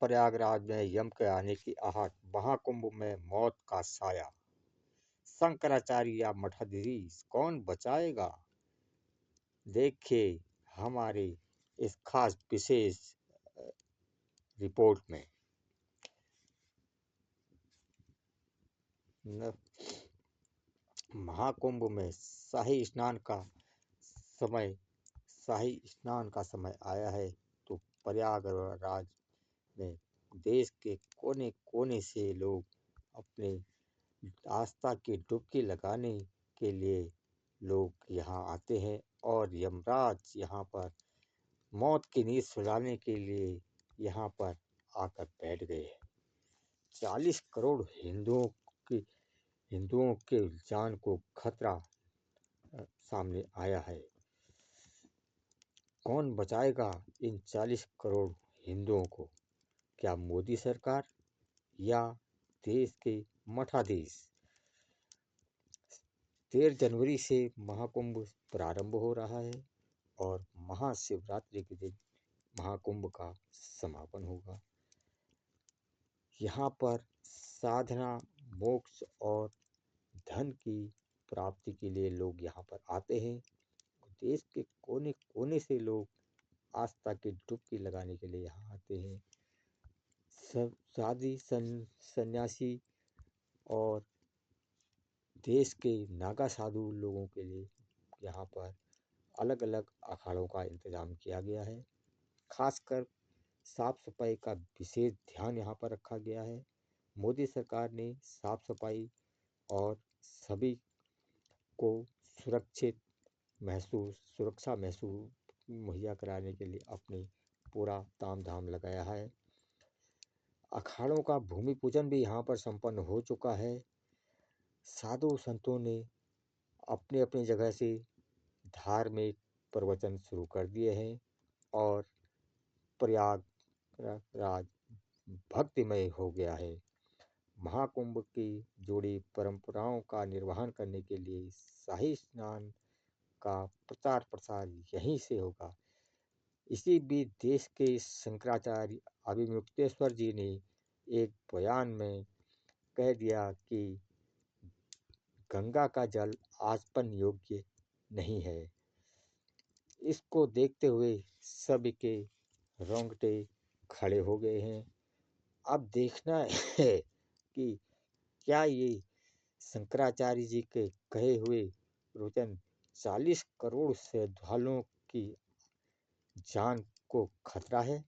प्रयागराज में यम के आने की आहट, महाकुंभ में मौत का साया, शंकराचार्य या मठाधीश कौन बचाएगा? देखिए हमारे इस खास विशेष रिपोर्ट में। महाकुंभ में शाही स्नान का समय आया है, तो प्रयागराज में देश के कोने कोने से लोग अपने आस्था की डुबकी लगाने के लिए लोग यहाँ आते हैं और यमराज यहाँ पर मौत की नींद सुलाने के लिए यहाँ पर आकर बैठ गए हैं। 40 करोड़ हिंदुओं के जान को खतरा सामने आया है। कौन बचाएगा इन 40 करोड़ हिंदुओं को? क्या मोदी सरकार या देश के मठाधीश? 13 जनवरी से महाकुंभ प्रारंभ हो रहा है और महाशिवरात्रि के दिन महाकुंभ का समापन होगा। यहाँ पर साधना, मोक्ष और धन की प्राप्ति के लिए लोग यहाँ पर आते हैं। देश के कोने कोने से लोग आस्था की डुबकी लगाने के लिए यहाँ आते हैं। सब साधी सन्यासी और देश के नागा साधु लोगों के लिए यहाँ पर अलग अलग अखाड़ों का इंतजाम किया गया है। खासकर साफ सफाई का विशेष ध्यान यहाँ पर रखा गया है। मोदी सरकार ने साफ सफाई और सभी को सुरक्षा महसूस मुहैया कराने के लिए अपने पूरा ताम झाम लगाया है। अखाड़ों का भूमि पूजन भी यहाँ पर संपन्न हो चुका है। साधु संतों ने अपने अपने जगह से धार्मिक प्रवचन शुरू कर दिए हैं और प्रयागराज भक्तिमय हो गया है। महाकुंभ की जोड़ी परंपराओं का निर्वहन करने के लिए शाही स्नान का प्रचार प्रसार यहीं से होगा। इसी बीच देश के शंकराचार्य अभिमुक्तेश्वर जी ने एक बयान में कह दिया कि गंगा का जल आचमन योग्य नहीं है। इसको देखते हुए सभी के रोंगटे खड़े हो गए हैं। अब देखना है कि क्या ये शंकराचार्य जी के कहे हुए प्रवचन 40 करोड़ श्रद्धालुओं की जान को खतरा है?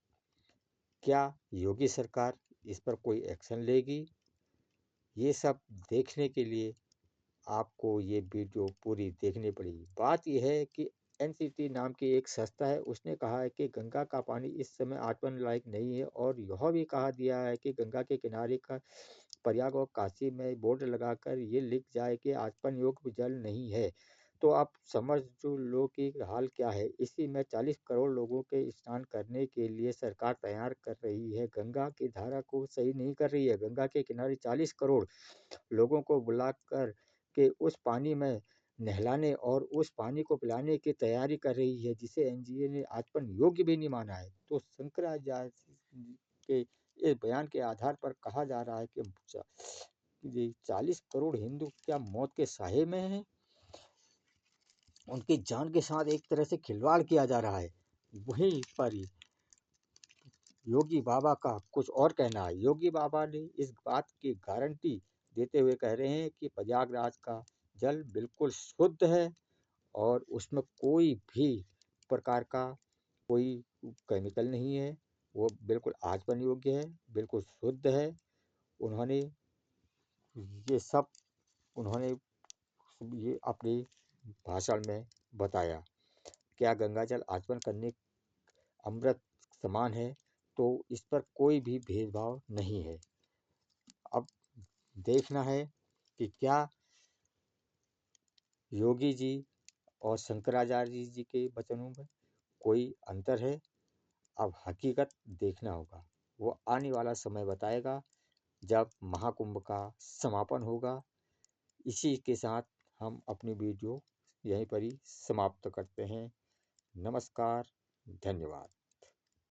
क्या योगी सरकार इस पर कोई एक्शन लेगी? ये सब देखने के लिए आपको ये वीडियो पूरी देखनी पड़ेगी। बात यह है कि एनसीटी नाम की एक संस्था है, उसने कहा है कि गंगा का पानी इस समय आचमन लायक नहीं है और यह भी कहा दिया है कि गंगा के किनारे का प्रयाग और काशी में बोर्ड लगाकर ये लिख जाए कि आचमन योग्य जल नहीं है। तो आप समझ लो कि हाल क्या है। इसी में 40 करोड़ लोगों के स्नान करने के लिए सरकार तैयार कर रही है। गंगा की धारा को सही नहीं कर रही है। गंगा के किनारे 40 करोड़ लोगों को बुलाकर के उस पानी में नहलाने और उस पानी को पिलाने की तैयारी कर रही है, जिसे एनजीए ने आचमन योग्य भी नहीं माना है। तो शंकराचार्य के इस बयान के आधार पर कहा जा रहा है कि 40 करोड़ हिंदू क्या मौत के साये में हैं? उनकी जान के साथ एक तरह से खिलवाड़ किया जा रहा है। वहीं पर योगी बाबा का कुछ और कहना है। योगी बाबा ने इस बात की गारंटी देते हुए कह रहे हैं कि प्रयागराज का जल बिल्कुल शुद्ध है और उसमें कोई भी प्रकार का कोई केमिकल नहीं है। वो बिल्कुल आचमन योग्य है, बिल्कुल शुद्ध है। उन्होंने ये अपने भाषण में बताया। क्या गंगाजल आचमन करने अमृत समान है? तो इस पर कोई भी भेदभाव नहीं है। अब देखना है कि क्या योगी जी और शंकराचार्य जी के वचनों में कोई अंतर है। अब हकीकत देखना होगा। वो आने वाला समय बताएगा जब महाकुंभ का समापन होगा। इसी के साथ हम अपनी वीडियो यहीं पर ही समाप्त करते हैं। नमस्कार, धन्यवाद।